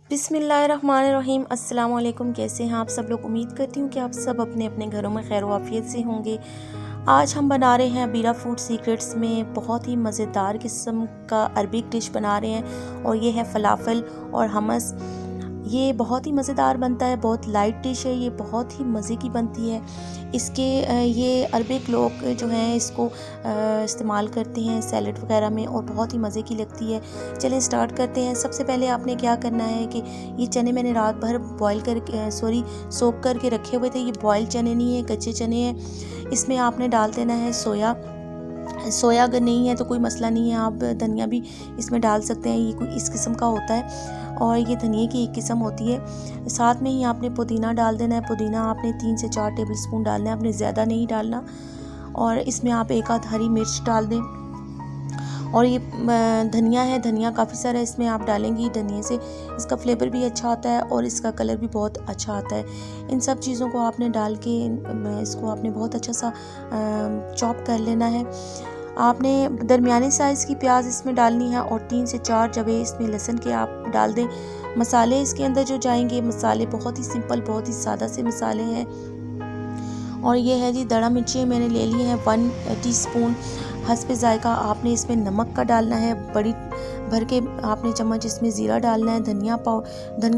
बिस्मिल्लाहिर्रहमानिर्रहीम। अस्सलाम वालेकुम। कैसे हैं आप सब लोग? उम्मीद करती हूँ कि आप सब अपने अपने घरों में खैर वाफियत से होंगे। आज हम बना रहे हैं बीरा फूड सीक्रेट्स में बहुत ही मज़ेदार किस्म का अरबिक डिश बना रहे हैं और ये है फ़लाफ़ल और हमस। ये बहुत ही मज़ेदार बनता है, बहुत लाइट डिश है, ये बहुत ही मज़े की बनती है। इसके ये अरबिक लोग जो हैं इसको इस्तेमाल करते हैं सैलड वगैरह में और बहुत ही मज़े की लगती है। चलें स्टार्ट करते हैं। सबसे पहले आपने क्या करना है कि ये चने मैंने रात भर बॉयल करके सोक करके रखे हुए थे। ये बॉयल चने नहीं है, कच्चे चने हैं। इसमें आपने डाल देना है सोया अगर नहीं है तो कोई मसला नहीं है, आप धनिया भी इसमें डाल सकते हैं। ये कोई इस किस्म का होता है और ये धनिया की एक किस्म होती है। साथ में ही आपने पुदीना डाल देना है। पुदीना आपने 3 से 4 टेबलस्पून डालना है, आपने ज़्यादा नहीं डालना। और इसमें आप एक आध हरी मिर्च डाल दें। और ये धनिया है, धनिया काफ़ी सारा इसमें आप डालेंगी। धनिया से इसका फ्लेवर भी अच्छा आता है और इसका कलर भी बहुत अच्छा आता है। इन सब चीज़ों को आपने डाल के इसको आपने बहुत अच्छा सा चॉप कर लेना है। आपने दरमियाने साइज़ की प्याज इसमें डालनी है और 3 से 4 जवे इसमें लहसुन के आप डाल दें। मसाले इसके अंदर जो जाएंगे, मसाले बहुत ही सिंपल, बहुत ही सादा से मसाले हैं। और ये है जी दड़ा मिर्ची मैंने ले ली हैं 1 टीस्पून। हस्बे ज़ायका आपने इसमें नमक का डालना है, बड़ी भर के आपने चम्मच इसमें ज़ीरा डालना है। धनिया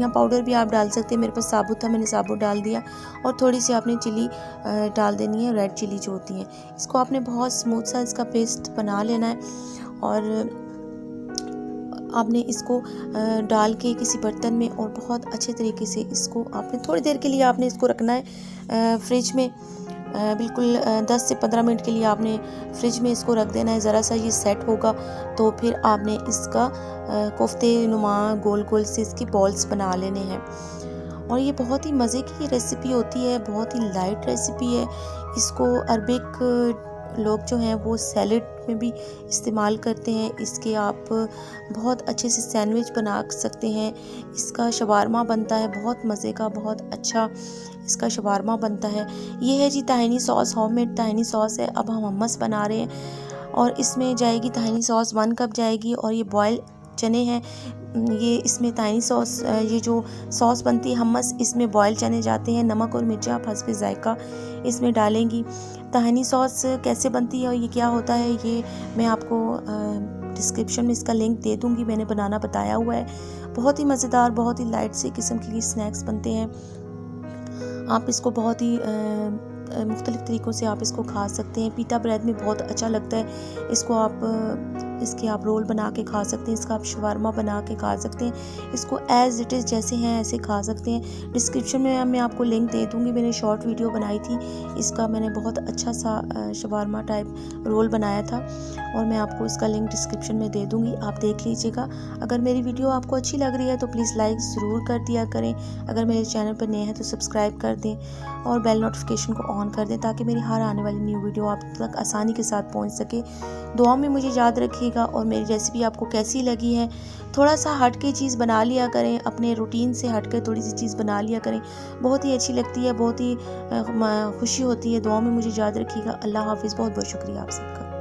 पाउडर भी आप डाल सकते हैं, मेरे पास साबुत था, मैंने साबुत डाल दिया। और थोड़ी सी आपने चिली डाल देनी है, रेड चिली जो होती है। इसको आपने बहुत स्मूथ सा इसका पेस्ट बना लेना है और आपने इसको डाल के किसी बर्तन में और बहुत अच्छे तरीके से इसको आपने थोड़ी देर के लिए आपने इसको रखना है फ्रिज में। बिल्कुल 10 से 15 मिनट के लिए आपने फ्रिज में इसको रख देना है। ज़रा सा ये सेट होगा तो फिर आपने इसका कोफ्ते नुमा गोल गोल से इसकी बॉल्स बना लेने हैं। और ये बहुत ही मज़े की रेसिपी होती है, बहुत ही लाइट रेसिपी है। इसको अरबिक लोग जो हैं वो सैलेड में भी इस्तेमाल करते हैं। इसके आप बहुत अच्छे से सैंडविच बना सकते हैं। इसका शवारमा बनता है बहुत मज़े का, बहुत अच्छा इसका शवारमा बनता है। ये है जी tahini sauce, homemade tahini sauce है। अब हम हमस बना रहे हैं और इसमें जाएगी ताहिनी सॉस 1 कप जाएगी। और ये बॉयल चने हैं, ये इसमें ताहिनी सॉस, ये जो सॉस बनती है हमस, इसमें बॉयल चने जाते हैं। नमक और मिर्च आप हस्बे ज़ायका इसमें डालेंगी। ताहिनी सॉस कैसे बनती है और ये क्या होता है, ये मैं आपको डिस्क्रिप्शन में इसका लिंक दे दूँगी, मैंने बनाना बताया हुआ है। बहुत ही मज़ेदार, बहुत ही लाइट से किस्म के स्नैक्स बनते हैं। आप इसको बहुत ही मुख्तलिफ़ तरीक़ों से आप इसको खा सकते हैं। पीटा ब्रेड में बहुत अच्छा लगता है। इसको इसके आप रोल बना के खा सकते हैं, इसका आप शवारमा बना के खा सकते हैं। इसको एज़ इट इज़ जैसे हैं ऐसे खा सकते हैं। डिस्क्रिप्शन में मैं आपको लिंक दे दूँगी, मैंने शॉर्ट वीडियो बनाई थी इसका, मैंने बहुत अच्छा सा शवारमा टाइप रोल बनाया था और मैं आपको इसका लिंक डिस्क्रिप्शन में दे दूँगी, आप देख लीजिएगा। अगर मेरी वीडियो आपको अच्छी लग रही है तो प्लीज़ लाइक ज़रूर कर दिया करें। अगर मेरे चैनल पर नए हैं तो सब्सक्राइब कर दें और बेल नोटिफिकेशन को ऑन कर दें ताकि मेरी हर आने वाली न्यू वीडियो आप तक आसानी के साथ पहुंच सके। दुआ में मुझे याद रखिएगा। और मेरी रेसिपी आपको कैसी लगी है, थोड़ा सा हट के चीज़ बना लिया करें, अपने रूटीन से हट कर थोड़ी सी चीज़ बना लिया करें, बहुत ही अच्छी लगती है, बहुत ही खुशी होती है। दुआ में मुझे याद रखिएगा। अल्लाह हाफिज़। बहुत बहुत शुक्रिया आप सबका।